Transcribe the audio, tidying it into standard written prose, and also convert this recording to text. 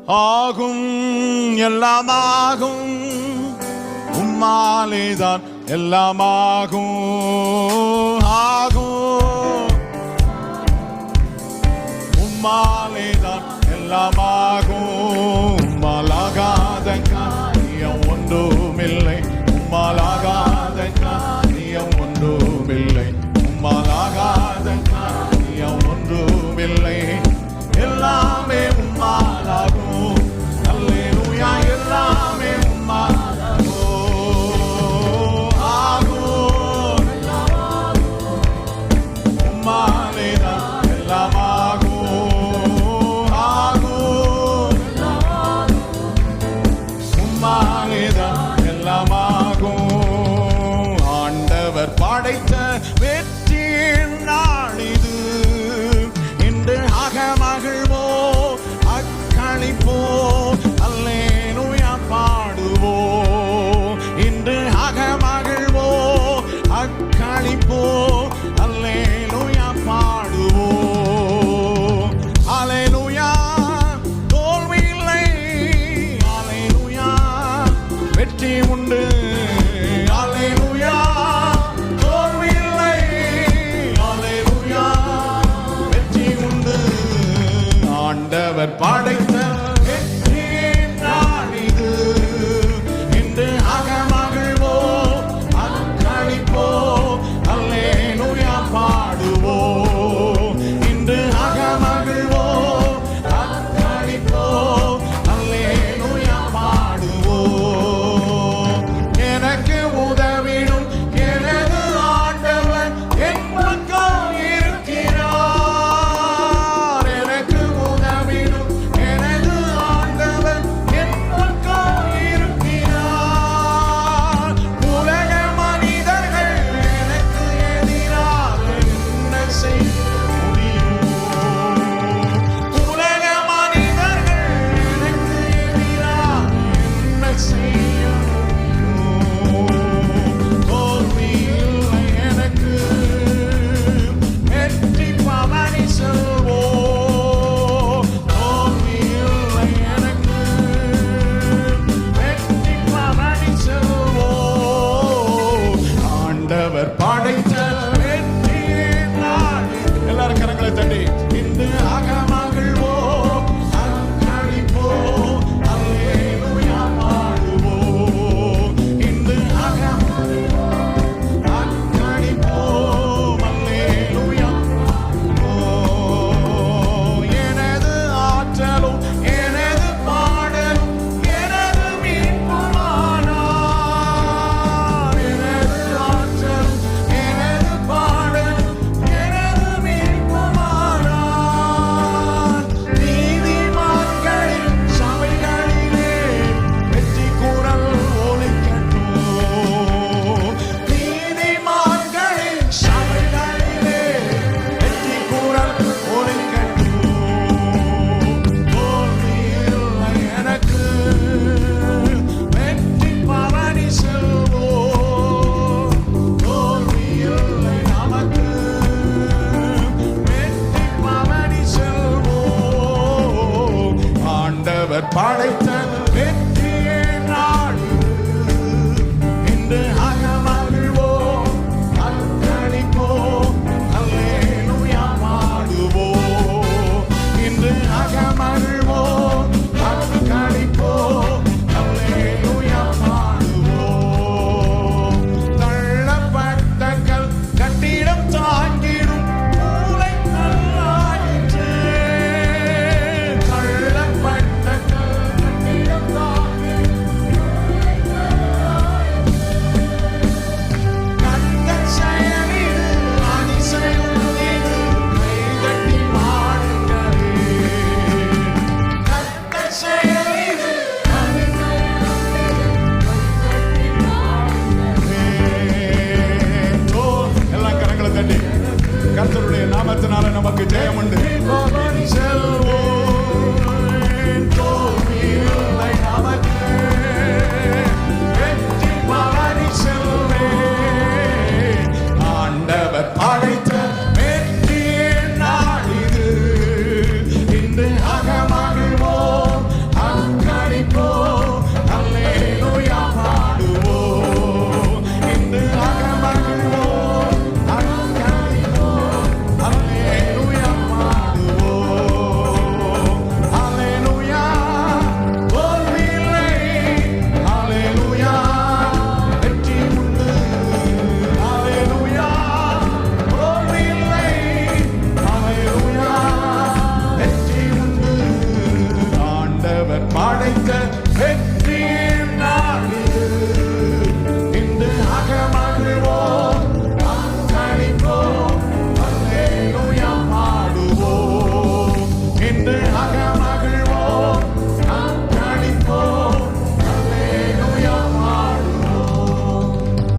ஆகும் எல்லாமாகும், உம்மாலேதான் எல்லாமாகும். ஆகும் உம்மாலேதான் எல்லாமாகும். உம்மாலாகாத காரியம் ஒன்றுமில்லை, உம்மாலாகாத காரியம் ஒன்றுமில்லை, உம்மாலாகாத காரியம் ஒன்றுமில்லை. எல்லாமே உம்மாலாகும். அல்லேலூயா, எல்லாமே உம்மாலாகும். ஆகும் உம்மாலேதான் எல்லாமாகும். ஆகும் உம்மாலேதான் எல்லாமாகும். ஆண்டவர் படைத்த வெற்றியின் நாளிது, இன்று அகமகிழ்வோ அக்களிப்போ, அல்லேலூயா பாடுவோ. இன்று அகமகிழ்வோ அக்களிப்போ, அல்லேலூயா பாடுவோ. அல்லேலூயா தோல்வி இல்லை, அல்லேலூயா வெற்றி உண்டு. அல்லேலூயா தோல்வி இல்லை, அல்லேலூயா வெற்றி உண்டு. ஆண்டவர் படைத்த வெற்றியின் நாளிது, இன்று அகமகிழ்வோ அக்களிப்போ, அல்லேலூயா பாடுவோ. இன்று அகமகிழ்வோ அக்களிப்போ, அல்லேலூயா பாடுவோ. எனக்கு உதவிடும் எனது ஆண்டவர் என் பக்கம் இருக்கிறார். எனக்கு உதவிடும் எனது ஆண்டவர் என் பக்கம் இருக்கிறார். உலக மனிதர்கள் எனக்கு எதிராக என்ன செய்ய முடியும்? உலக மனிதர்கள் எனக்கு எதிராக என்ன செய்ய முடியும்? தோல்வி இல்லை எனக்கு, வெற்றி பவனி செல்வோம். தோல்வி இல்லை எனக்கு, வெற்றி பவனி செல்வோம். ஆண்டவர் படைத்த வெற்றியின் நாளில் எல்லாரும் கரங்களை தட்டி இன்று அகமகிழ்வோ அக்களிப்போ, அல்லேலூயா பாடுவோ. இன்று அகமகிழ்வோ அக்களிப்போ, அல்லேலூயா பாடுவோ. எனது ஆற்றலும் எனது பாடலும் எனது மீட்புமானார். எனது ஆற்றலும் எனது பாடலும் எனது மீட்புமானார். நீதிமான்களின் சபைகளிலே வெற்றி குரல் ஒலிக்கட்டும். நீதிமான்களின் சபைகளிலே வெற்றி குரல் ஒலிக்கட்டும். தோல்வி இல்லை எனக்கு, வெற்றி பவனி செல்வோம். தோல்வி இல்லை நமக்கு, வெற்றி பவனி செல்வோம். ஆண்டவர் படைத்த வெற்றி